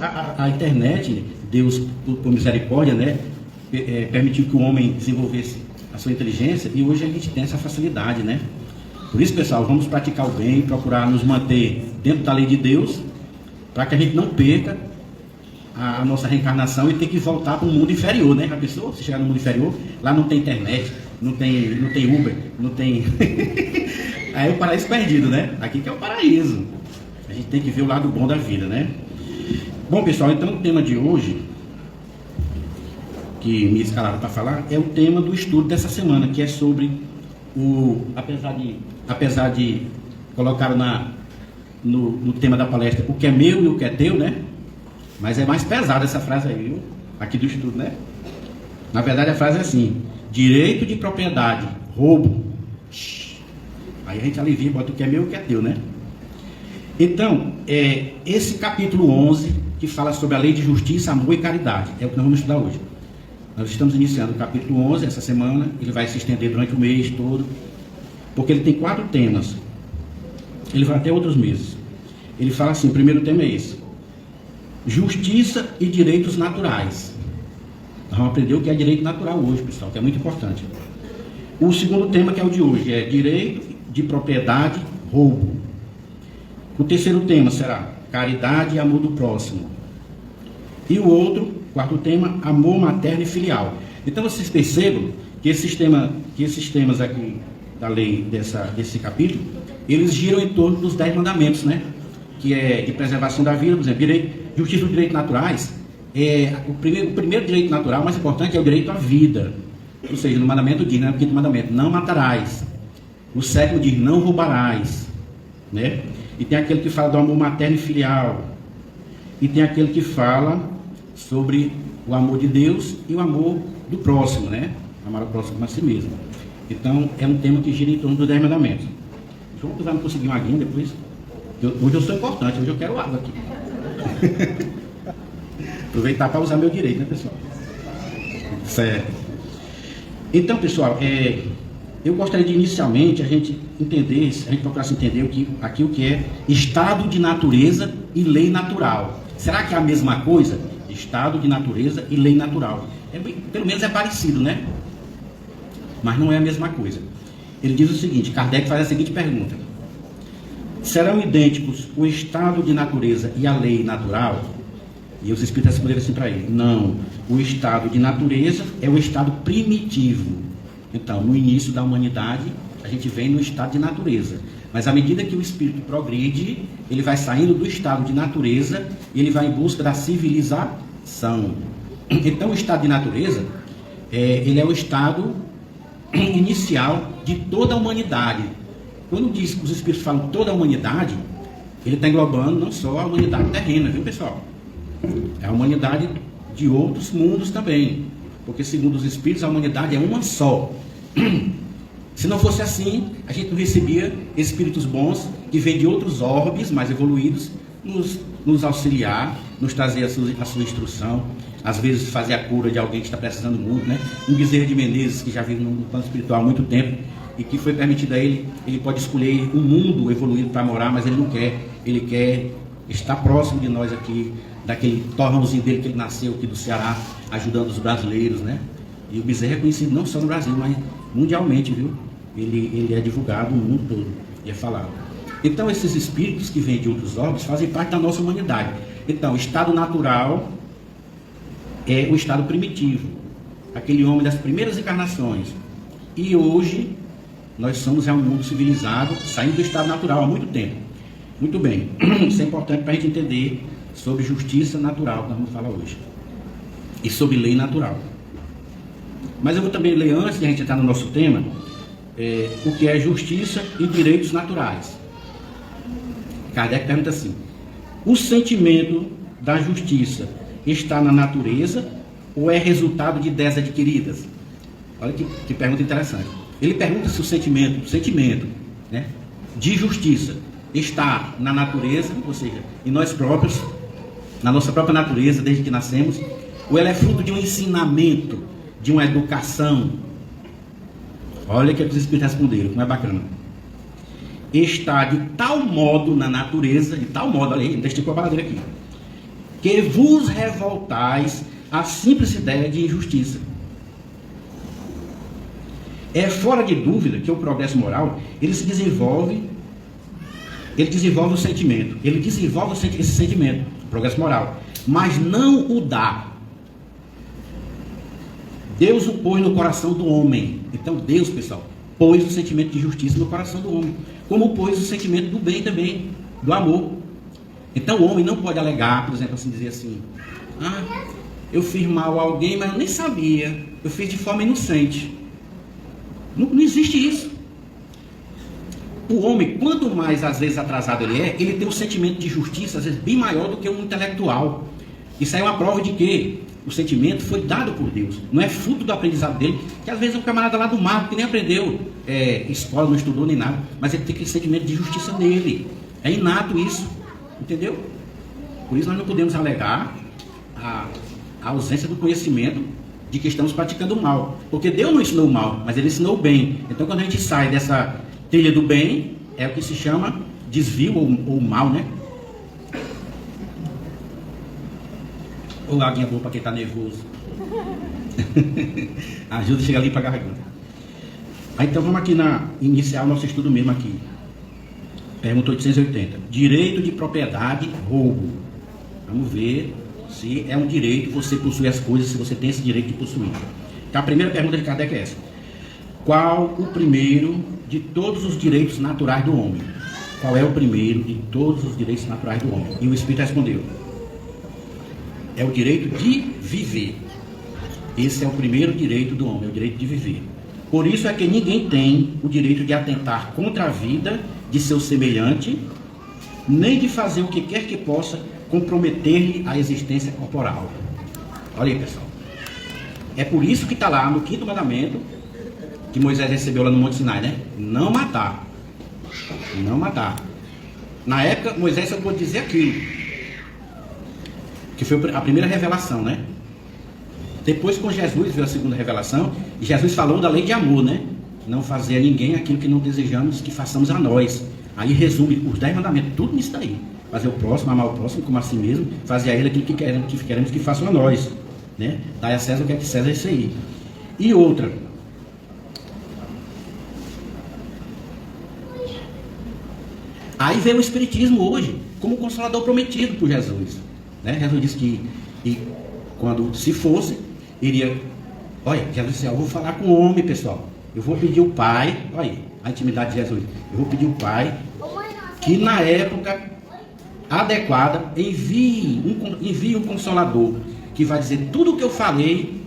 a internet, Deus, por misericórdia, né, permitiu que o homem desenvolvesse a sua inteligência, e hoje a gente tem essa facilidade, né? Por isso, pessoal, vamos praticar o bem, procurar nos manter dentro da lei de Deus, para que a gente não perca a nossa reencarnação e ter que voltar para um mundo inferior, né? A pessoa, se chegar no mundo inferior, lá não tem internet, não tem Uber, não tem... Aí é o paraíso perdido, né? Aqui que é o paraíso. A gente tem que ver o lado bom da vida, né? Bom, pessoal, então o tema de hoje, que me escalaram para falar, é o tema do estudo dessa semana, que é sobre apesar de colocar no tema da palestra o que é meu e o que é teu, né? Mas é mais pesada essa frase aí, viu? Aqui do estudo, né? Na verdade a frase é assim: direito de propriedade, roubo. Aí a gente alivia, bota o que é meu e o que é teu, né? Então, esse capítulo 11, que fala sobre a lei de justiça, amor e caridade, é o que nós vamos estudar hoje. Nós estamos iniciando o capítulo 11 essa semana, ele vai se estender durante o mês todo, porque ele tem 4 temas. Ele vai até outros meses. Ele fala assim, o primeiro tema é esse: justiça e direitos naturais. Nós vamos aprender o que é direito natural hoje, pessoal, que é muito importante. O segundo tema, que é o de hoje, é direito de propriedade, roubo. O terceiro tema será caridade e amor do próximo. E o outro, quarto tema, amor materno e filial. Então vocês percebam que esses temas aqui da lei desse capítulo, eles giram em torno dos 10 mandamentos, né? Que é de preservação da vida, por exemplo, justiça e direitos naturais. O primeiro direito natural, mais importante, é o direito à vida. Ou seja, no mandamento diz, né? No quinto mandamento, não matarás. O sétimo diz, não roubarás, né? E tem aquele que fala do amor materno e filial. E tem aquele que fala sobre o amor de Deus e o amor do próximo, né? Amar o próximo como a si mesmo. Então, é um tema que gira em torno dos 10 mandamentos. João, tu vai me conseguir uma aguinha depois? Hoje eu sou importante, hoje eu quero água aqui. Aproveitar para usar meu direito, né, pessoal? Certo. Então, pessoal, eu gostaria de inicialmente a gente procurasse entender o que é estado de natureza e lei natural. Será que é a mesma coisa? Estado de natureza e lei natural. Pelo menos é parecido, né? Mas não é a mesma coisa. Ele diz o seguinte, Kardec faz a seguinte pergunta: serão idênticos o estado de natureza e a lei natural? E os espíritos responderam assim para ele: não, o estado de natureza é o estado primitivo. Então, no início da humanidade, a gente vem no estado de natureza. Mas à medida que o espírito progride, ele vai saindo do estado de natureza e ele vai em busca da civilização. Então, o estado de natureza, ele é o estado inicial de toda a humanidade. Quando diz que os espíritos falam toda a humanidade, ele está englobando não só a humanidade terrena, viu, pessoal? É a humanidade de outros mundos também. Porque, segundo os espíritos, a humanidade é uma só. Se não fosse assim, a gente não recebia espíritos bons que vêm de outros orbes mais evoluídos nos auxiliar, nos trazer a sua instrução, às vezes fazer a cura de alguém que está precisando muito, né? Um Bezerra de Menezes, que já vive no plano espiritual há muito tempo e que foi permitido a ele pode escolher um mundo evoluído para morar, mas ele não quer. Ele quer estar próximo de nós aqui, daquele torrãozinho dele que ele nasceu aqui do Ceará, ajudando os brasileiros, né? E o Bezerra é conhecido não só no Brasil, mas mundialmente, viu? Ele é divulgado no mundo todo e é falado. Então, esses espíritos que vêm de outros orbes fazem parte da nossa humanidade. Então, o estado natural é o estado primitivo, aquele homem das primeiras encarnações. E hoje, nós somos um mundo civilizado, saindo do estado natural há muito tempo. Muito bem, isso é importante para a gente entender sobre justiça natural, que nós vamos falar hoje, e sobre lei natural. Mas eu vou também ler, antes de a gente entrar no nosso tema, o que é justiça e direitos naturais. Kardec pergunta assim: o sentimento da justiça está na natureza ou é resultado de ideias adquiridas? Olha que pergunta interessante. Ele pergunta se o sentimento, né, de justiça está na natureza, ou seja, em nós próprios, na nossa própria natureza, desde que nascemos, ou ela é fruto de um ensinamento, de uma educação. Olha o que os espíritos responderam, como é bacana. Está de tal modo na natureza, de tal modo, olha aí, testicou a baladeira aqui, que vos revoltais à simples ideia de injustiça. É fora de dúvida que o progresso moral, ele desenvolve o sentimento, esse sentimento, o progresso moral, mas não o dá. Deus o pôs no coração do homem. Então Deus, pessoal, pôs o sentimento de justiça no coração do homem, como pôs o sentimento do bem também, do amor. Então o homem não pode alegar, por exemplo, assim, dizer assim: eu fiz mal a alguém, mas eu nem sabia, eu fiz de forma inocente. Não existe isso. O homem, quanto mais às vezes atrasado ele tem um sentimento de justiça, às vezes bem maior do que um intelectual. Isso aí é uma prova de que o sentimento foi dado por Deus, não é fruto do aprendizado dele, que às vezes é um camarada lá do mato que nem aprendeu escola, não estudou nem nada, mas ele tem aquele sentimento de justiça nele, é inato isso, entendeu? Por isso nós não podemos alegar a ausência do conhecimento de que estamos praticando o mal, porque Deus não ensinou o mal, mas ele ensinou o bem. Então quando a gente sai dessa trilha do bem, é o que se chama desvio ou mal, né? Ou aguinha boa para quem está nervoso. Ajuda a chegar ali para a garganta. Então vamos aqui iniciar o nosso estudo mesmo aqui. Pergunta 880. Direito de propriedade, roubo. Vamos ver se é um direito você possuir as coisas, se você tem esse direito de possuir. Então a primeira pergunta de Kardec é essa: qual o primeiro de todos os direitos naturais do homem? Qual é o primeiro de todos os direitos naturais do homem? E o Espírito respondeu: é o direito de viver. Esse é o primeiro direito do homem, é o direito de viver. Por isso é que ninguém tem o direito de atentar contra a vida de seu semelhante, nem de fazer o que quer que possa comprometer-lhe a existência corporal. Olha aí, pessoal. É por isso que está lá no 5º mandamento, que Moisés recebeu lá no Monte Sinai, né? Não matar. Não matar. Na época, Moisés só pôde dizer aquilo, que foi a primeira revelação, né? Depois, com Jesus, veio a segunda revelação, e Jesus falou da lei de amor, né? Não fazer a ninguém aquilo que não desejamos que façamos a nós. Aí resume os 10 mandamentos, tudo nisso daí. Fazer o próximo, amar o próximo como a si mesmo, fazer a ele aquilo que queremos que façam a nós, né? Dai a César o que é de César, isso aí. E outra: aí veio o Espiritismo hoje, como consolador prometido por Jesus, né? Jesus disse que quando se fosse, iria... Olha, Jesus disse: eu vou falar com o homem, pessoal. Eu vou pedir o Pai, olha aí, a intimidade de Jesus. Eu vou pedir o Pai que na época adequada envie um Consolador, que vai dizer tudo o que eu falei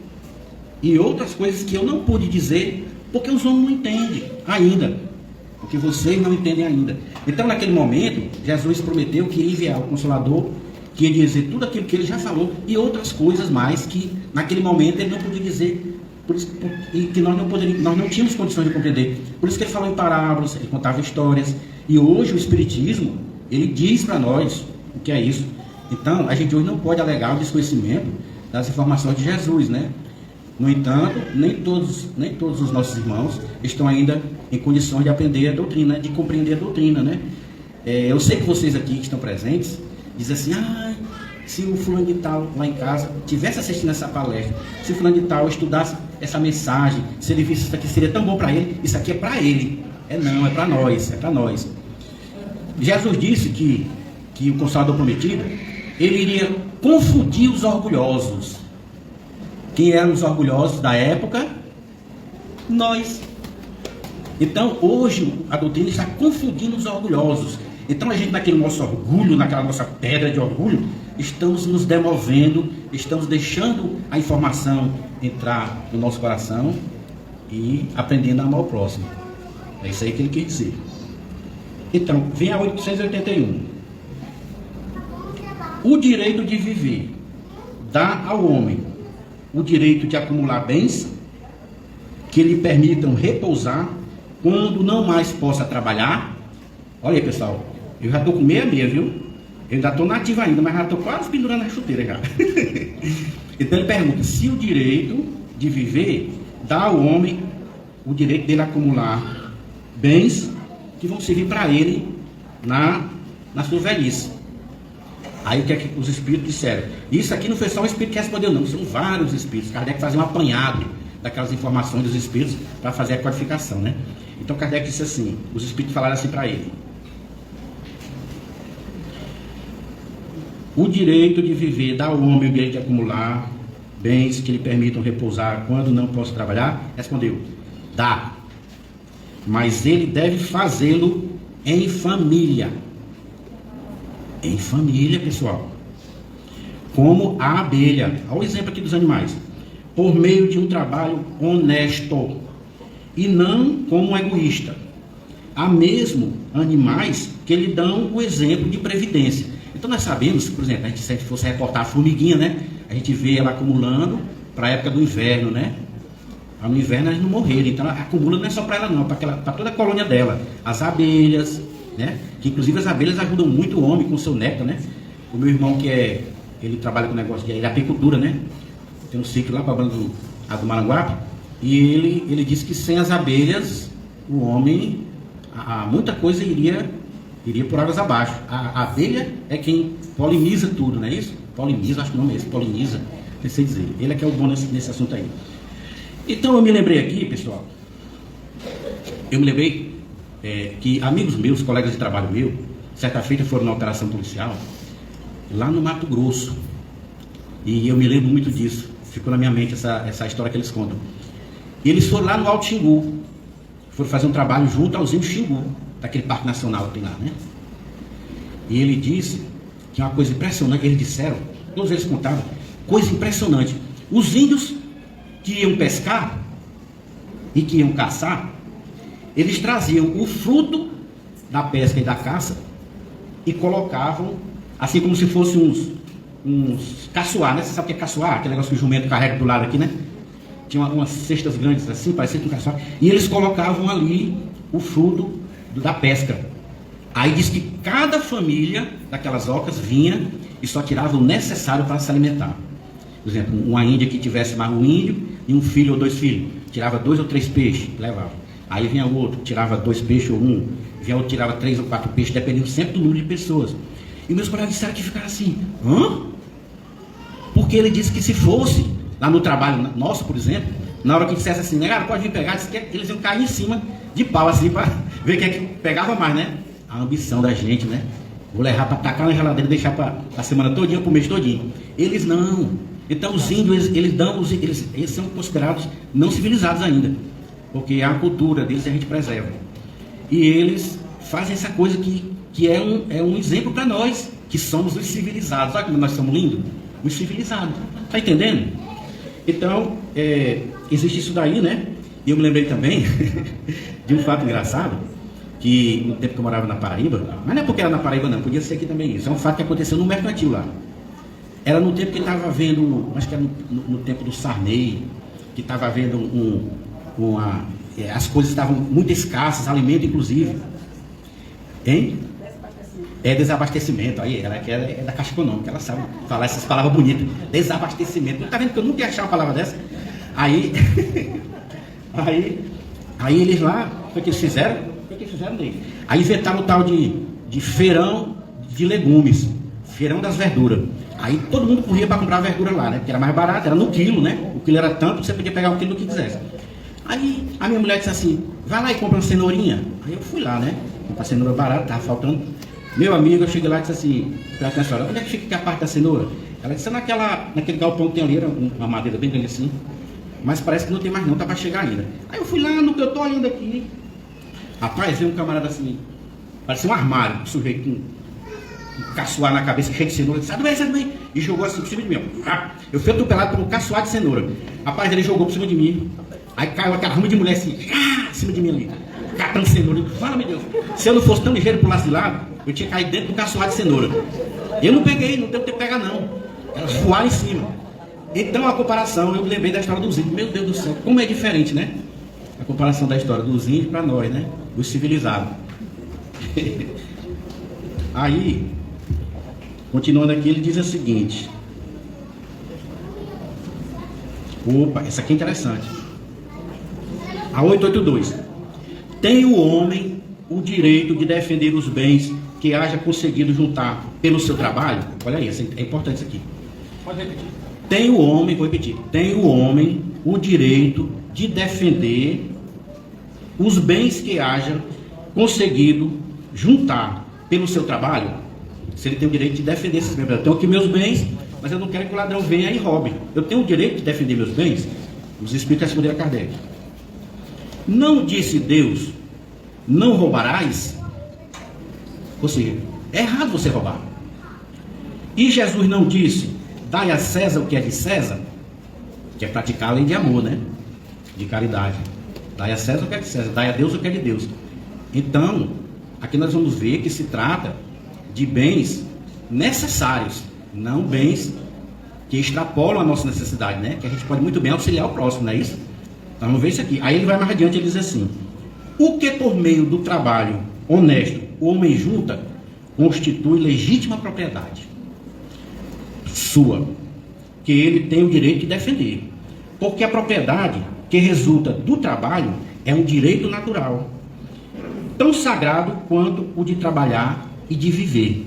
e outras coisas que eu não pude dizer, porque os homens não entendem ainda, porque vocês não entendem ainda. Então naquele momento, Jesus prometeu que ia enviar o Consolador, que ia dizer tudo aquilo que ele já falou e outras coisas mais que naquele momento ele não podia dizer, por isso, e que nós não tínhamos condições de compreender. Por isso que ele falou em parábolas, ele contava histórias. E hoje o Espiritismo, ele diz para nós o que é isso. Então a gente hoje não pode alegar o desconhecimento das informações de Jesus, né? No entanto, nem todos os nossos irmãos estão ainda em condições de aprender a doutrina, de compreender a doutrina, né? Eu sei que vocês aqui que estão presentes dizem assim: se o fulano de tal lá em casa tivesse assistindo essa palestra, se o fulano de tal estudasse essa mensagem, se ele visse isso aqui, seria tão bom para ele. Isso aqui é para ele. Não, é para nós, é para nós. Jesus disse que o Consolador prometido, ele iria confundir os orgulhosos. Quem eram os orgulhosos da época? Nós. Então hoje a doutrina está confundindo os orgulhosos. Então a gente, naquele nosso orgulho, naquela nossa pedra de orgulho, estamos nos demovendo, estamos deixando a informação entrar no nosso coração e aprendendo a amar o próximo. É isso aí que ele quer dizer. Então, vem a 881. O direito de viver dá ao homem o direito de acumular bens que lhe permitam repousar quando não mais possa trabalhar. Olha aí, pessoal, eu já estou com meia, viu? Eu ainda estou nativo ainda, mas já estou quase pendurando a chuteira já. Então ele pergunta se o direito de viver dá ao homem o direito dele acumular bens que vão servir para ele na sua velhice. Aí o que é que os espíritos disseram? Isso aqui não foi só um espírito que respondeu, não, são vários espíritos. Kardec fazia um apanhado daquelas informações dos espíritos para fazer a codificação, né? Então Kardec disse assim, os espíritos falaram assim para ele: o direito de viver dá ao homem o direito de acumular bens que lhe permitam repousar quando não possa trabalhar? Respondeu: dá, mas ele deve fazê-lo em família. Em família, pessoal. Como a abelha. Olha o exemplo aqui dos animais. Por meio de um trabalho honesto e não como um egoísta. Há mesmo animais que lhe dão o exemplo de previdência. Então nós sabemos, por exemplo, a gente, se a gente fosse reportar a formiguinha, né? A gente vê ela acumulando para a época do inverno, né? No inverno elas não morreram, então ela acumula não é só para ela não, para toda a colônia dela. As abelhas, né? Que inclusive as abelhas ajudam muito o homem com o seu néctar, né? O meu irmão ele trabalha com negócio de apicultura, né? Tem um sítio lá para a banda do Maranguape, e ele disse que sem as abelhas o homem, muita coisa iria por águas abaixo. A abelha é quem poliniza tudo, não é isso? Poliniza, acho que o nome é esse, poliniza, não sei dizer. Ele é que é o bom nesse assunto aí. Então eu me lembrei aqui, pessoal, que amigos meus, colegas de trabalho meu, certa feita foram na operação policial, lá no Mato Grosso, e eu me lembro muito disso, ficou na minha mente essa história que eles contam. E eles foram lá no Alto Xingu, foram fazer um trabalho junto aos índios Xingu, daquele parque nacional que tem lá, né? E ele disse que é uma coisa impressionante, eles disseram, todos eles contavam, coisa impressionante, os índios que iam pescar e que iam caçar, eles traziam o fruto da pesca e da caça e colocavam, assim como se fosse uns caçoar, né? Você sabe o que é caçoar? Aquele negócio que o jumento carrega do lado aqui, né? Tinha umas cestas grandes assim, parecia um caçoar, e eles colocavam ali o fruto da pesca. Aí diz que cada família daquelas ocas vinha e só tirava o necessário para se alimentar. Por exemplo, uma índia que tivesse mais um índio e um filho ou 2 filhos, tirava 2 ou 3 peixes, levava. Aí vinha outro, tirava 2 peixes ou 1, vinha outro, tirava 3 ou 4 peixes, dependendo sempre do número de pessoas. E meus colegas disseram que ficaram assim, hã? Porque ele disse que se fosse lá no trabalho nosso, por exemplo, na hora que dissesse assim, negado, pode vir pegar, eles iam cair em cima de pau, assim, para ver quem é que pegava mais, né? A ambição da gente, né? Vou levar para tacar na geladeira e deixar para a semana todinha, para o mês todinho. Eles não. Então os índios, eles são considerados não civilizados ainda, porque é a cultura deles e a gente preserva. E eles fazem essa coisa que é um exemplo para nós, que somos os civilizados. Olha como nós somos lindos? Os civilizados. Está entendendo? Então, existe isso daí, né? E eu me lembrei também de um fato engraçado, que no tempo que eu morava na Paraíba, mas não é porque era na Paraíba não, podia ser aqui também isso, é um fato que aconteceu no mercantil lá. Era no tempo que estava havendo, acho que era no tempo do Sarney, que estava havendo as coisas estavam muito escassas, alimento inclusive. Hein? Desabastecimento. Aí ela que é da Caixa Econômica, ela sabe falar essas palavras bonitas. Desabastecimento. Tá vendo que eu nunca ia achar uma palavra dessa? Aí eles lá, o que eles fizeram? Daí? Aí inventaram o tal de feirão de legumes, feirão das verduras. Aí todo mundo corria para comprar verdura lá, né? Porque era mais barato, era no quilo, né? O quilo era tanto, você podia pegar o quilo do que quisesse. Aí a minha mulher disse assim, vai lá e compra uma cenourinha. Aí eu fui lá, né? Comprar cenoura barata, estava faltando. Meu amigo, eu cheguei lá e disse assim, para a senhora, onde é que fica a parte da cenoura? Ela disse, naquele galpão que tem ali, era uma madeira bem grande assim. Mas parece que não tem mais não, tá para chegar ainda. Aí eu fui lá, no que eu tô ainda aqui. Rapaz, veio um camarada assim, parecia um armário, um sujeito com um caçoar na cabeça, cheio de cenoura, disse, sai do meio, e jogou assim por cima de mim. Eu fui atropelado por um caçoar de cenoura. Rapaz, ele jogou por cima de mim. Aí caiu aquela rama de mulher assim, em cima de mim ali, catando cenoura. Fala, meu Deus, se eu não fosse tão ligeiro pro lado de lá, eu tinha caído dentro do caçoar de cenoura. Eu não peguei, não tenho que pegar não. Elas voaram em cima. Então a comparação, eu me lembrei da história dos índios. Meu Deus do céu, como é diferente, né? A comparação da história dos índios para nós, né? Os civilizados. Aí, continuando aqui, ele diz o seguinte. Opa, essa aqui é interessante. A 882. Tem o homem o direito de defender os bens que haja conseguido juntar pelo seu trabalho, olha aí, é importante isso aqui. Pode repetir. Tem o homem, vou repetir, tem o homem o direito de defender os bens que haja conseguido juntar pelo seu trabalho. Se ele tem o direito de defender esses bens, eu tenho aqui meus bens, mas eu não quero que o ladrão venha e roube. Eu tenho o direito de defender meus bens? Os Espíritos responderam a Kardec. Não disse Deus, não roubarás? Ou seja, é errado você roubar. E Jesus não disse, dai a César o que é de César? Que é praticar a lei de amor, né? De caridade. Dai a César o que é de César, dai a Deus o que é de Deus. Então, aqui nós vamos ver que se trata de bens necessários, não bens que extrapolam a nossa necessidade, né? Que a gente pode muito bem auxiliar o próximo, não é isso? Então vamos ver isso aqui. Aí ele vai mais adiante, ele diz assim: o que por meio do trabalho honesto o homem junta, constitui legítima propriedade sua, que ele tem o direito de defender. Porque a propriedade que resulta do trabalho é um direito natural, tão sagrado quanto o de trabalhar e de viver.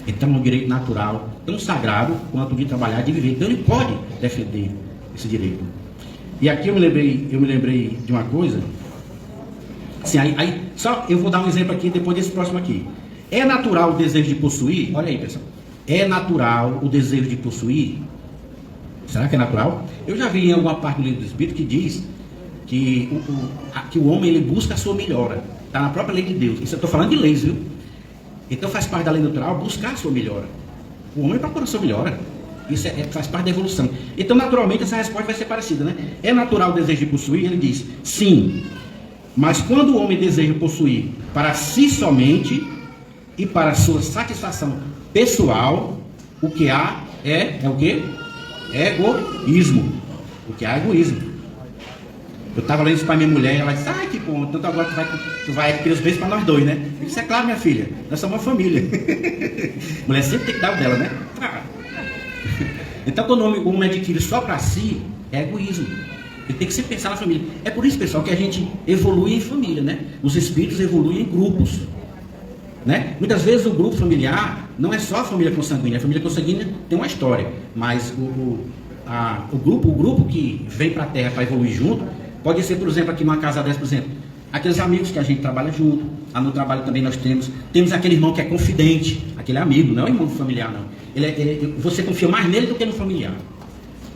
Então é um direito natural, tão sagrado quanto o de trabalhar e de viver. Então ele pode defender esse direito. E aqui eu me lembrei de uma coisa. Assim, aí só eu vou dar um exemplo aqui depois desse próximo aqui. É natural o desejo de possuir? Olha aí, pessoal. É natural o desejo de possuir? Será que é natural? Eu já vi em alguma parte do livro do Espírito que diz que o homem ele busca a sua melhora. Está na própria lei de Deus. Isso eu estou falando de leis, viu? Então faz parte da lei natural buscar a sua melhora. O homem procura a sua melhora. Isso faz parte da evolução. Então, naturalmente, essa resposta vai ser parecida, né? É natural o desejo de possuir? Ele diz, sim. Mas quando o homem deseja possuir para si somente e para sua satisfação pessoal, o que há é o quê? Egoísmo. O que há é egoísmo. Eu estava lendo isso para minha mulher, ela disse, que bom, então agora tu vai ter os beijos para nós dois, né? Eu disse, é claro, minha filha, nós somos uma família. Mulher sempre tem que dar o dela, né? Então, quando o homem adquire só para si, é egoísmo. Ele tem que sempre pensar na família. É por isso, pessoal, que a gente evolui em família, né? Os espíritos evoluem em grupos, né? Muitas vezes o grupo familiar não é só a família consanguínea. A família consanguínea tem uma história, mas o grupo que vem para a Terra para evoluir junto, pode ser, por exemplo, aqui numa casa dessa, por exemplo, aqueles amigos que a gente trabalha junto. Lá no trabalho também nós temos aquele irmão que é confidente, aquele amigo, não é irmão familiar, não. Você confia mais nele do que no familiar,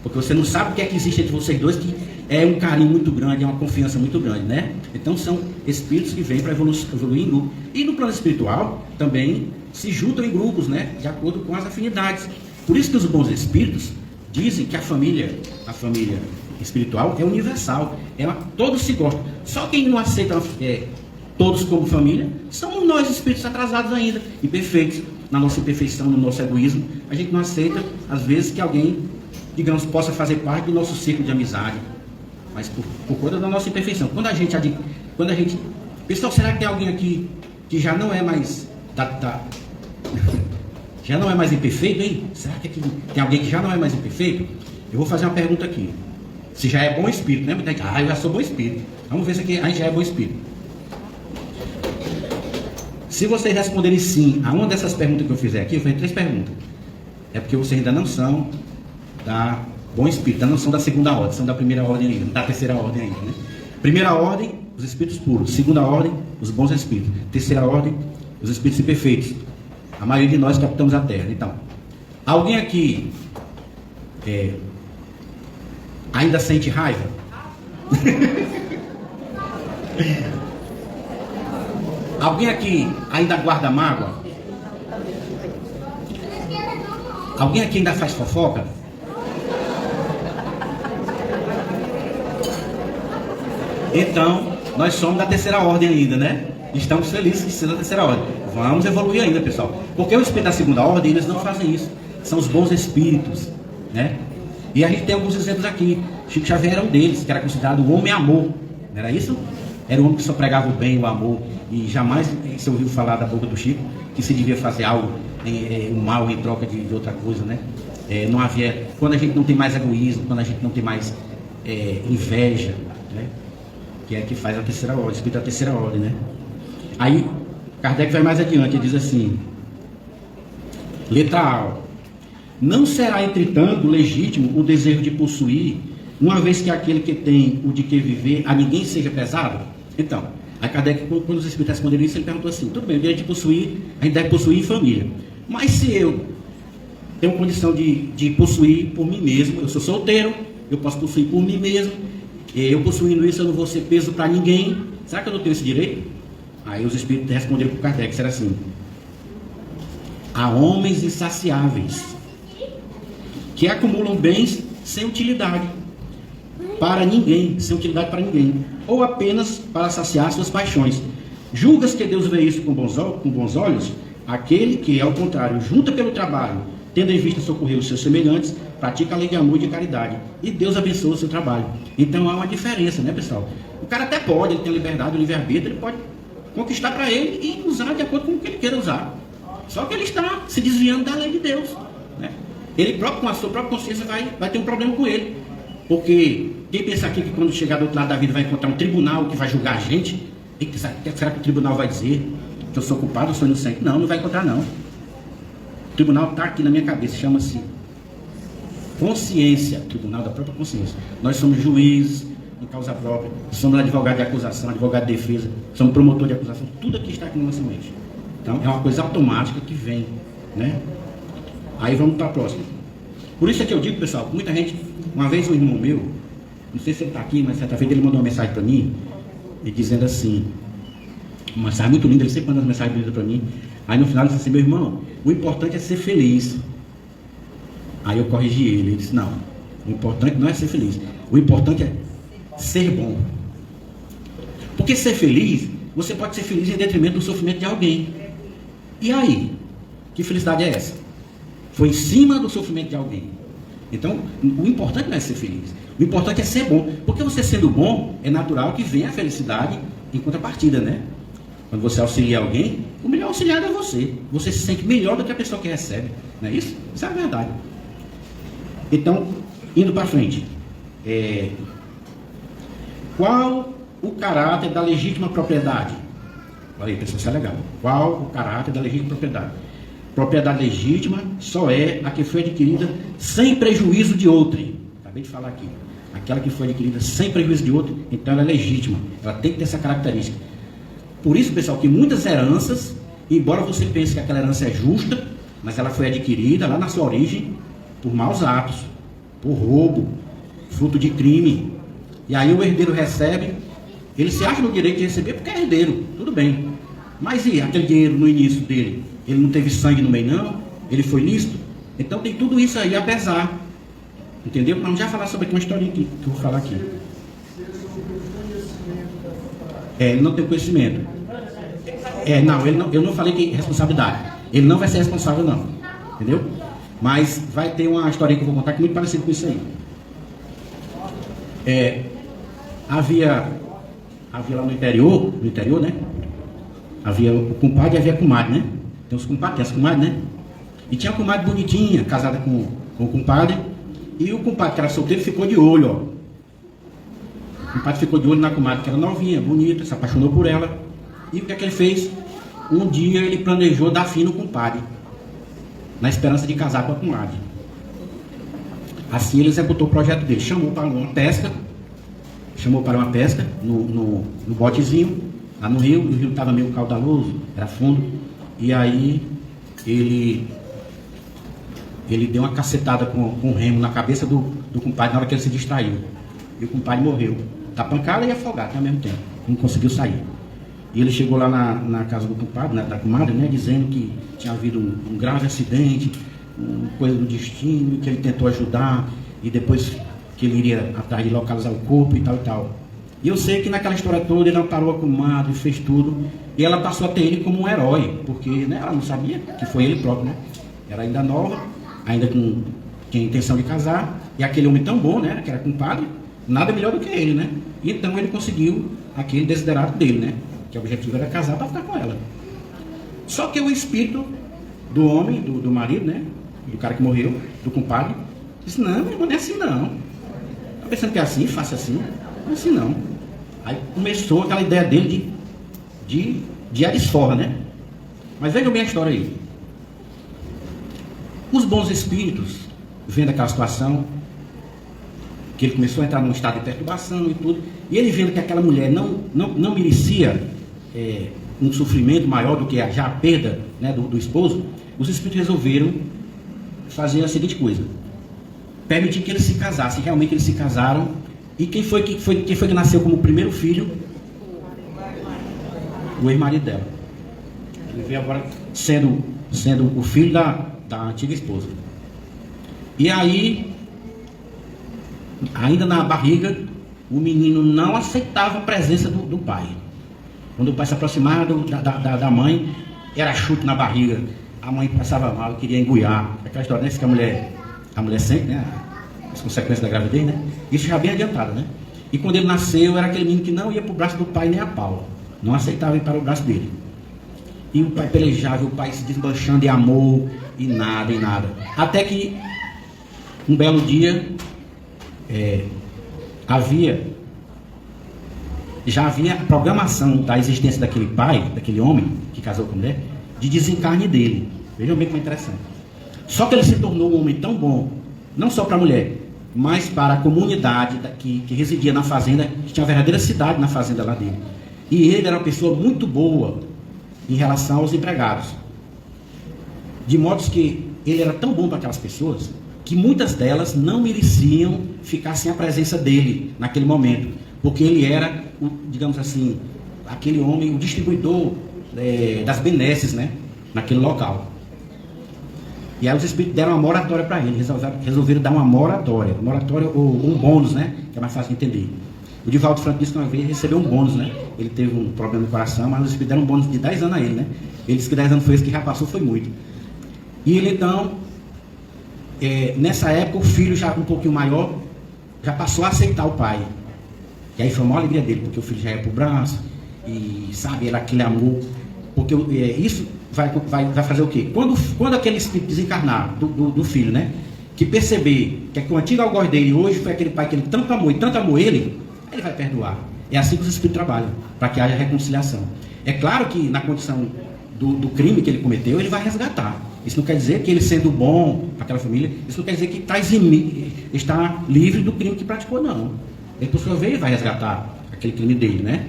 porque você não sabe o que é que existe entre vocês dois, que é um carinho muito grande, é uma confiança muito grande, né? Então são espíritos que vêm para evoluir em grupo. E no plano espiritual também se juntam em grupos, né? De acordo com as afinidades. Por isso que os bons espíritos dizem que a família espiritual é universal, todos se gostam. Só quem não aceita todos como família somos nós, espíritos atrasados ainda, imperfeitos, na nossa imperfeição, no nosso egoísmo. A gente não aceita, às vezes, que alguém, digamos, possa fazer parte do nosso ciclo de amizade, mas por conta da nossa imperfeição. Quando a gente, pessoal, será que tem alguém aqui que já não é mais já não é mais imperfeito, hein? Será que aqui tem alguém que já não é mais imperfeito? Eu vou fazer uma pergunta aqui. Se já é bom espírito, né? Muita gente, eu já sou bom espírito. Vamos ver se aqui a gente já é bom espírito. Se vocês responderem sim a uma dessas perguntas que eu fizer aqui, eu fiz 3 perguntas. É porque vocês ainda não são da bom espírito, ainda não são da segunda ordem, são da primeira ordem ainda, da terceira ordem ainda, né? Primeira ordem, os espíritos puros. Segunda ordem, os bons espíritos. Terceira ordem, os espíritos imperfeitos. A maioria de nós captamos a Terra. Então, alguém aqui ainda sente raiva? Alguém aqui ainda guarda mágoa? Alguém aqui ainda faz fofoca? Então, nós somos da terceira ordem ainda, né? Estamos felizes de ser da terceira ordem. Vamos evoluir ainda, pessoal. Porque o espírito da segunda ordem, eles não fazem isso. São os bons espíritos, né? E a gente tem alguns exemplos aqui. Chico Xavier era um deles, que era considerado o homem-amor. Não era isso? Era um homem que só pregava o bem, o amor. E jamais se ouviu falar da boca do Chico que se devia fazer algo, um mal em troca de outra coisa, né? Não havia... Quando a gente não tem mais egoísmo, quando a gente não tem mais inveja, né? Que é que faz a terceira ordem, o espírito da terceira ordem, né? Aí, Kardec vai mais adiante, ele diz assim, letra A, não será, entretanto, legítimo o desejo de possuir, uma vez que aquele que tem o de que viver, a ninguém seja pesado? Então, a Kardec, quando os espíritos responderam isso, ele perguntou assim, tudo bem, o direito de possuir, a gente deve possuir em família, mas se eu tenho condição de possuir por mim mesmo, eu sou solteiro, eu posso possuir por mim mesmo, eu possuindo isso eu não vou ser peso para ninguém, será que eu não tenho esse direito? Aí os espíritos responderam para o Kardec, será assim, há homens insaciáveis, que acumulam bens sem utilidade para ninguém, sem utilidade para ninguém, ou apenas para saciar suas paixões. Julgas que Deus vê isso com bons olhos? Aquele que, ao contrário, junta pelo trabalho, tendo em vista socorrer os seus semelhantes, pratica a lei de amor e de caridade, e Deus abençoa o seu trabalho. Então há uma diferença, né, pessoal? O cara até pode, ele tem a liberdade, o livre-arbítrio, ele pode conquistar para ele e usar de acordo com o que ele queira usar. Só que ele está se desviando da lei de Deus, né? Ele próprio, com a sua própria consciência, vai ter um problema com ele. Porque quem pensa aqui que quando chegar do outro lado da vida vai encontrar um tribunal que vai julgar a gente, será que o tribunal vai dizer que eu sou culpado, eu sou inocente? Não, não vai encontrar não. O tribunal está aqui na minha cabeça, chama-se consciência, tribunal da própria consciência. Nós somos juízes em causa própria, somos advogado de acusação, advogado de defesa, somos promotor de acusação, tudo aqui está aqui no nosso mente. Então é uma coisa automática que vem, né? Aí vamos para a próxima. Por isso é que eu digo, pessoal, muita gente, uma vez um irmão meu, não sei se ele está aqui, mas certa vez ele mandou uma mensagem para mim, e dizendo assim, uma mensagem muito linda, ele sempre manda uma mensagem linda para mim, aí no final ele disse assim, meu irmão, o importante é ser feliz. Aí eu corrigi ele disse, não, o importante não é ser feliz, o importante é ser bom. Porque ser feliz, você pode ser feliz em detrimento do sofrimento de alguém. E aí? Que felicidade é essa? Foi em cima do sofrimento de alguém. Então, o importante não é ser feliz. O importante é ser bom. Porque você sendo bom, é natural que venha a felicidade em contrapartida, né? Quando você auxilia alguém, o melhor auxiliado é você. Você se sente melhor do que a pessoa que recebe. Não é isso? Isso é a verdade. Então, indo para frente. Qual o caráter da legítima propriedade? Olha aí, pessoal, isso é legal. Qual o caráter da legítima propriedade? Propriedade legítima só é a que foi adquirida sem prejuízo de outrem. Acabei de falar aqui. Aquela que foi adquirida sem prejuízo de outrem, então ela é legítima. Ela tem que ter essa característica. Por isso, pessoal, que muitas heranças, embora você pense que aquela herança é justa, mas ela foi adquirida lá na sua origem por maus atos, por roubo, fruto de crime. E aí o herdeiro recebe, ele se acha no direito de receber porque é herdeiro, tudo bem. Mas e aquele dinheiro no início dele? Ele não teve sangue no meio não? Ele foi lícito? Então tem tudo isso aí a pesar. Entendeu? Vamos já falar sobre uma historinha aqui, que eu vou falar aqui. Ele não tem conhecimento. Eu não falei que responsabilidade. Ele não vai ser responsável não. Entendeu? Mas vai ter uma historinha que eu vou contar que é muito parecida com isso aí. Havia lá no interior, né? Havia o compadre e havia a comadre, né? Tem os compadres, tem as comadres, né? E tinha a comadre bonitinha, casada com o compadre. E o compadre, que era solteiro, ficou de olho, ó. O compadre ficou de olho na comadre, que era novinha, bonita, se apaixonou por ela. E o que é que ele fez? Um dia ele planejou dar fim no compadre, na esperança de casar com a comadre. Assim ele executou o projeto dele. Chamou para uma pesca no botezinho, lá no rio. O rio estava meio caudaloso, era fundo. E aí ele deu uma cacetada com um remo na cabeça do compadre na hora que ele se distraiu. E o compadre morreu, da pancada e afogado ao mesmo tempo. Não conseguiu sair. E ele chegou lá na casa do compadre, da comadre, né, dizendo que tinha havido um grave acidente, uma coisa do destino, que ele tentou ajudar, e depois que ele iria atrás de localizar o corpo e tal e tal. E eu sei que naquela história toda ele amparou a comadre, fez tudo, e ela passou a ter ele como um herói, porque, né, ela não sabia que foi ele próprio, né? Era ainda nova, ainda tinha intenção de casar, e aquele homem tão bom, né, que era compadre, nada melhor do que ele, né? Então ele conseguiu aquele desiderato dele, né? Que o objetivo era casar para ficar com ela. Só que o espírito do homem, do marido, né? Do cara que morreu, do compadre, disse, não, meu irmão, não é assim não. Tá pensando que é assim, faça assim? Não é assim não. Aí começou aquela ideia dele de desforra, né? Mas vejam bem a história aí. Os bons espíritos, vendo aquela situação, que ele começou a entrar num estado de perturbação e tudo, e ele vendo que aquela mulher não merecia um sofrimento maior do que já a perda, né, do esposo, os espíritos resolveram fazer a seguinte coisa: permitir que eles se casassem. Realmente eles se casaram. E quem foi que nasceu como primeiro filho? O ex-marido dela. Ele veio agora sendo o filho da antiga esposa. E aí, ainda na barriga, o menino não aceitava a presença do pai. Quando o pai se aproximava da mãe, era chute na barriga. A mãe passava mal, queria engoiar. Aquela história, né? Que a mulher sente, né? As consequências da gravidez, né? Isso já bem adiantado, né? E quando ele nasceu, era aquele menino que não ia para o braço do pai nem a pau. Não aceitava ir para o braço dele. E o pai pelejava, o pai se desmanchando de amor, e nada. Até que, um belo dia, já havia a programação da existência daquele pai, daquele homem que casou com a mulher, de desencarne dele. Vejam bem como é interessante. Só que ele se tornou um homem tão bom, não só para a mulher, mas para a comunidade que residia na fazenda, que tinha uma verdadeira cidade na fazenda lá dele. E ele era uma pessoa muito boa em relação aos empregados. De modo que ele era tão bom para aquelas pessoas, que muitas delas não mereciam ficar sem a presença dele naquele momento. Porque ele era, digamos assim, aquele homem, o distribuidor das benesses, né, naquele local. E aí os espíritos deram uma moratória para ele, resolveram dar uma moratória ou um bônus, né, que é mais fácil de entender. O Divaldo Franco disse que uma vez recebeu um bônus, né? Ele teve um problema no coração, mas os espíritos deram um bônus de 10 anos a ele, né? Ele disse que 10 anos foi esse que já passou, foi muito. E ele então, nessa época, o filho já um pouquinho maior, já passou a aceitar o pai. E aí foi a maior alegria dele, porque o filho já ia pro braço, e sabe, era aquele amor. Porque isso vai fazer o quê? Quando aquele espírito desencarnar do filho, né? Que perceber que o antigo algoz dele hoje foi aquele pai que ele tanto amou ele vai perdoar. É assim que os espíritos trabalham, para que haja reconciliação. É claro que na condição do crime que ele cometeu, ele vai resgatar. Isso não quer dizer que ele sendo bom para aquela família, isso não quer dizer que está livre do crime que praticou, não. Ele, por sua vez, vai resgatar aquele crime dele, né?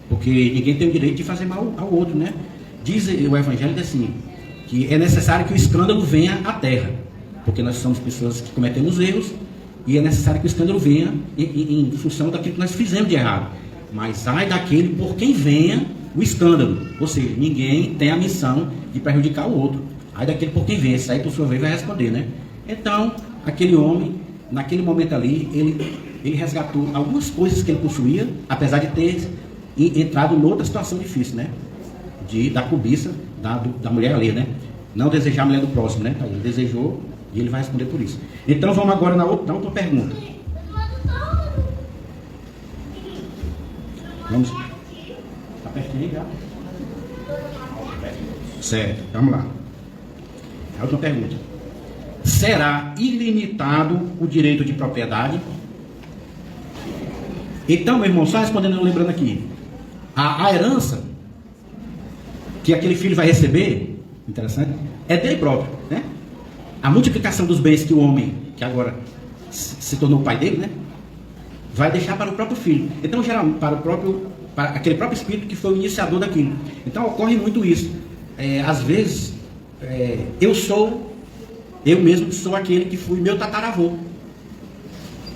Porque ninguém tem o direito de fazer mal ao outro, né? Diz o Evangelho assim, que é necessário que o escândalo venha à terra, porque nós somos pessoas que cometemos erros, e é necessário que o escândalo venha em função daquilo que nós fizemos de errado. Mas ai daquele por quem venha o escândalo. Ou seja, ninguém tem a missão de prejudicar o outro. Ai daquele por quem venha. Esse aí, por sua vez, vai responder, né? Então, aquele homem, naquele momento ali, ele resgatou algumas coisas que ele possuía, apesar de ter entrado em outra situação difícil, né? Da cobiça da mulher ali, né? Não desejar a mulher do próximo, né? Ele desejou e ele vai responder por isso. Então vamos agora na outra pergunta. Vamos. Está pertinho aí já? Certo, vamos lá. A outra pergunta. Será ilimitado o direito de propriedade? Então, meu irmão, só respondendo, lembrando aqui. A herança que aquele filho vai receber, interessante, é dele próprio, né? A multiplicação dos bens que o homem, que agora se tornou o pai dele, né, vai deixar para o próprio filho. Então, geralmente, para aquele próprio espírito que foi o iniciador daquilo. Então, ocorre muito isso. Às vezes, eu mesmo sou aquele que fui meu tataravô,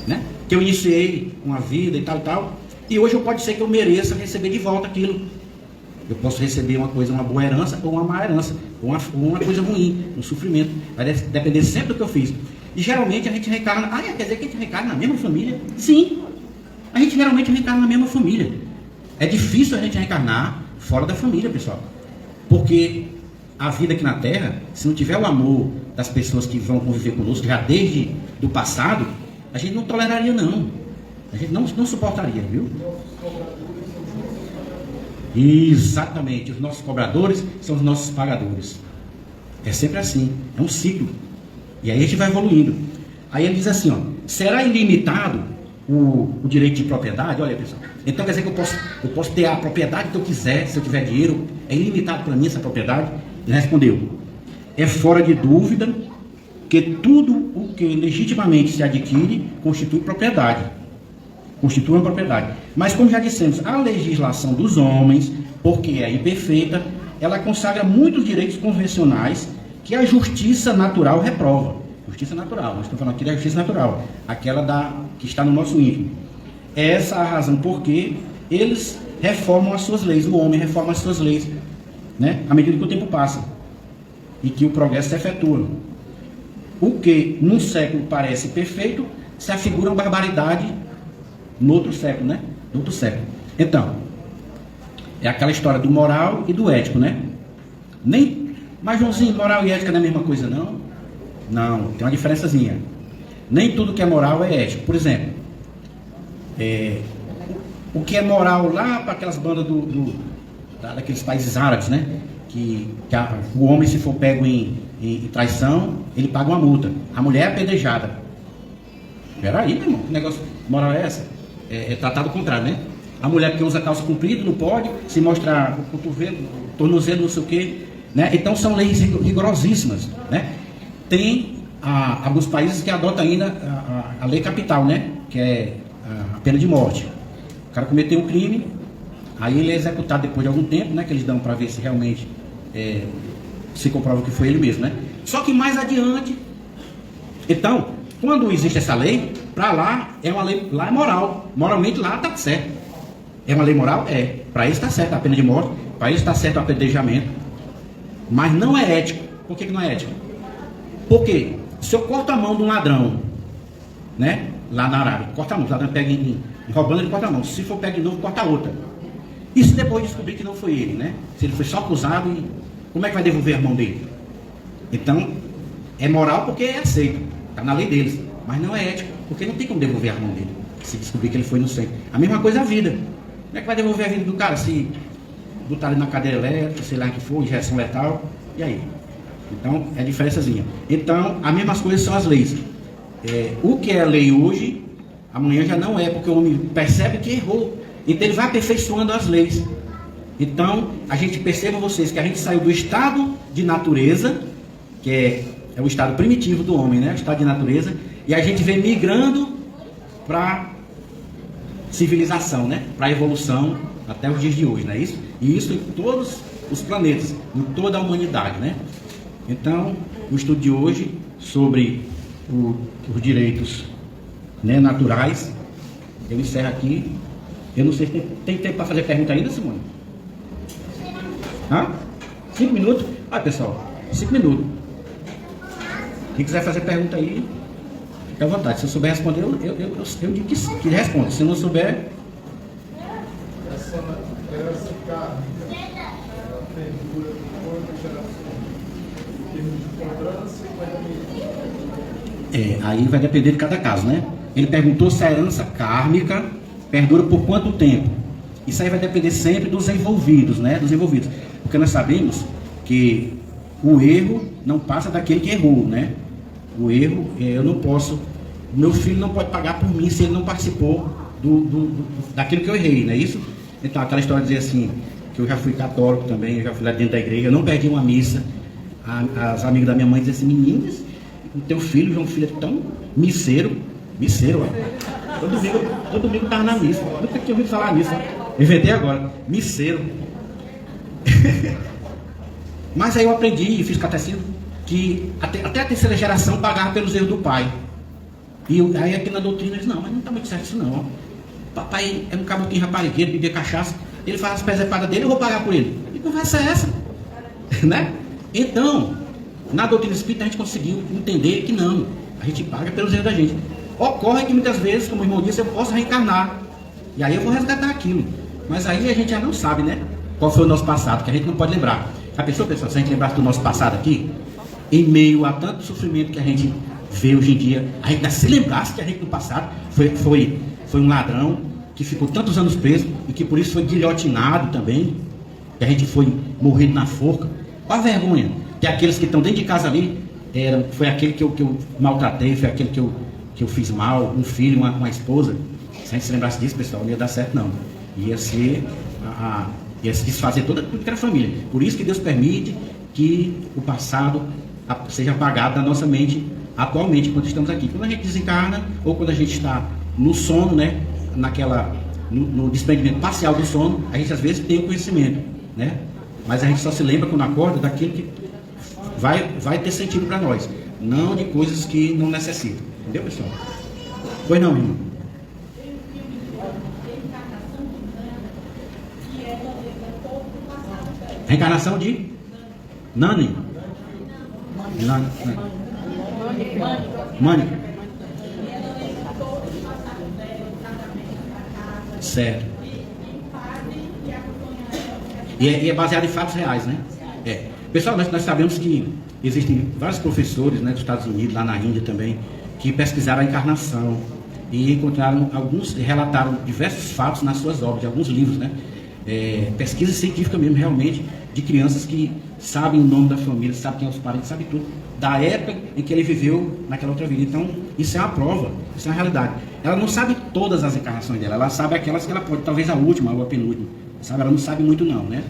né? Que eu iniciei uma vida e tal, e hoje pode ser que eu mereça receber de volta aquilo. Eu posso receber uma boa herança ou uma má herança, ou uma coisa ruim, um sofrimento. Vai depender sempre do que eu fiz. E geralmente a gente reencarna. Quer dizer que a gente reencarna na mesma família? Sim, a gente geralmente reencarna na mesma família. É difícil a gente reencarnar fora da família, pessoal. Porque a vida aqui na Terra, se não tiver o amor das pessoas que vão conviver conosco já desde do passado, a gente não toleraria, não. A gente não suportaria, viu? Exatamente, os nossos cobradores são os nossos pagadores. É sempre assim, é um ciclo. E aí a gente vai evoluindo. Aí ele diz assim, ó, será ilimitado o direito de propriedade? Olha, pessoal, então quer dizer que eu posso ter a propriedade que eu quiser, se eu tiver dinheiro, é ilimitado para mim essa propriedade? Ele respondeu: é fora de dúvida que tudo o que legitimamente se adquire constitui propriedade. Constitui uma propriedade. Mas, como já dissemos, a legislação dos homens, porque é imperfeita, ela consagra muitos direitos convencionais que a justiça natural reprova. Justiça natural, nós estamos falando aqui da justiça natural, aquela que está no nosso íntimo. É essa a razão porque eles reformam as suas leis, o homem reforma as suas leis, né, à medida que o tempo passa e que o progresso se efetua. O que num século parece perfeito se afigura uma barbaridade no outro século, né? No outro século. Então, é aquela história do moral e do ético, né? Mas, Joãozinho, moral e ética não é a mesma coisa, não? Não, tem uma diferençazinha. Nem tudo que é moral é ético. Por exemplo, o que é moral lá para aquelas bandas daqueles países árabes, né? O homem, se for pego em traição, ele paga uma multa. A mulher é apedrejada. Peraí, meu irmão, que negócio moral é essa? É tratado contrário, né? A mulher que usa calça comprida não pode se mostrar o cotovelo, o tornozelo, não sei o quê, né? Então são leis rigorosíssimas, né? Tem alguns países que adotam ainda a lei capital, né? Que é a pena de morte. O cara cometeu um crime, aí ele é executado depois de algum tempo, né? Que eles dão para ver se realmente se comprova que foi ele mesmo, né? Só que mais adiante, então, quando existe essa lei, para lá é uma lei, lá é moral, moralmente lá está certo. É uma lei moral? É. Para isso está certo a pena de morte, para isso está certo o apedrejamento, mas não é ético. Por que não é ético? Porque se eu corto a mão de um ladrão, né? Lá na Arábia, corta a mão, o ladrão pega roubando, ele corta a mão. Se for pega de novo, corta a outra. E se depois descobrir que não foi ele, né? Se ele foi só acusado, como é que vai devolver a mão dele? Então, é moral porque é aceito, está na lei deles, mas não é ético, porque não tem como devolver a mão dele, se descobrir que ele foi inocente. A mesma coisa a vida. Como é que vai devolver a vida do cara se botar ele na cadeira elétrica, sei lá o que for, injeção letal, e aí? Então, é diferençazinha. Então, as mesmas coisas são as leis. O que é lei hoje, amanhã já não é, porque o homem percebe que errou. Então, ele vai aperfeiçoando as leis. Então, a gente perceba vocês que a gente saiu do estado de natureza, que é o estado primitivo do homem, né? O estado de natureza, e a gente vem migrando para civilização, né? Para a evolução até os dias de hoje, não é isso? E isso em todos os planetas, em toda a humanidade, né? Então, o estudo de hoje sobre os direitos, né, naturais, eu encerro aqui. Eu não sei se tem tempo para fazer pergunta ainda, Simone? 5 minutos? Pessoal, 5 minutos. Quem quiser fazer pergunta aí, fica à vontade. Se eu souber responder, eu digo que responda. Se não souber... Essa carne, ela perdura por quantas gerações? Em termos de cobrança e pagamento? Aí vai depender de cada caso, né? Ele perguntou se a herança kármica perdura por quanto tempo. Isso aí vai depender sempre dos envolvidos, né? Dos envolvidos. Porque nós sabemos que o erro não passa daquele que errou, né? O erro, eu não posso... Meu filho não pode pagar por mim se ele não participou daquilo que eu errei, não é isso? Então, aquela história de dizer assim, que eu já fui católico também, eu já fui lá dentro da igreja, eu não perdi uma missa. As amigas da minha mãe dizem assim, meninas, o teu filho, João Filho, é tão misseiro, ó. Todo domingo estava na missa. Nunca tinha ouvido falar nisso, ó. Inventei agora, misseiro. Mas aí eu aprendi e fiz catecismo que até a terceira geração pagava pelos erros do pai. E aí aqui na doutrina eles, não, mas não está muito certo isso não, ó. Papai é um cabotinho raparigueiro, bebia cachaça, ele faz as presepadas dele, eu vou pagar por ele. Que conversa é essa? Né? Então, na doutrina espírita a gente conseguiu entender que não, a gente paga pelos erros da gente. Ocorre que muitas vezes, como o irmão disse, eu posso reencarnar, e aí eu vou resgatar aquilo. Mas aí a gente já não sabe, né? Qual foi o nosso passado, que a gente não pode lembrar. A pessoa, pessoal, se a gente lembrasse do nosso passado aqui, em meio a tanto sofrimento que a gente vê hoje em dia, a gente ainda se lembrasse que a gente no passado foi um ladrão que ficou tantos anos preso e que por isso foi guilhotinado também, que a gente foi morrido na forca. Qual a vergonha? Que aqueles que estão dentro de casa ali, foi aquele que eu maltratei, foi aquele que eu fiz mal, um filho, uma esposa. Se a gente se lembrasse disso, pessoal, não ia dar certo não. Ia se desfazer tudo que era família. Por isso que Deus permite que o passado seja apagado da nossa mente atualmente, quando estamos aqui. Quando a gente desencarna, ou quando a gente está no sono, né, no desprendimento parcial do sono, a gente às vezes tem o conhecimento, né? Mas a gente só se lembra quando acorda daquilo que vai ter sentido para nós, não de coisas que não necessitam. Entendeu, pessoal? Pois não, irmão? Reencarnação de Nani. Mônica. Certo. E é baseado em fatos reais, né? Pessoal, nós sabemos que existem vários professores, né, dos Estados Unidos, lá na Índia também, que pesquisaram a encarnação e encontraram relataram diversos fatos nas suas obras, de alguns livros, né? Pesquisa científica mesmo, realmente, de crianças que sabem o nome da família, sabem quem é os parentes, sabem tudo, da época em que ele viveu naquela outra vida. Então, isso é uma prova, isso é uma realidade. Ela não sabe todas as encarnações dela, ela sabe aquelas que ela pode, talvez a última ou a penúltima, sabe? Ela não sabe muito não, né?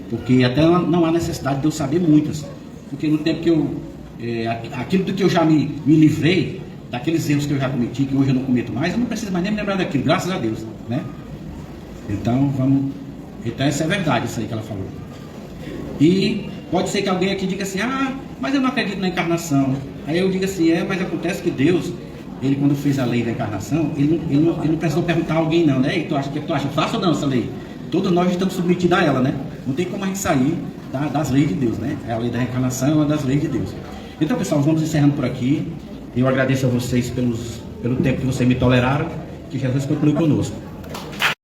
Porque até não há necessidade de eu saber muitas, porque no tempo que aquilo do que eu já me livrei, daqueles erros que eu já cometi, que hoje eu não cometo mais, eu não preciso mais nem me lembrar daquilo, graças a Deus, né? Então, essa é a verdade, isso aí que ela falou. E pode ser que alguém aqui diga assim, mas eu não acredito na encarnação. Aí eu digo assim, mas acontece que Deus, ele quando fez a lei da encarnação, ele não precisou perguntar a alguém não, né? E tu acha, faço ou não essa lei? Todos nós estamos submetidos a ela, né? Não tem como a gente sair das leis de Deus, né? A lei da reencarnação é uma das leis de Deus. Então, pessoal, vamos encerrando por aqui. Eu agradeço a vocês pelo tempo que vocês me toleraram. Que Jesus continue conosco.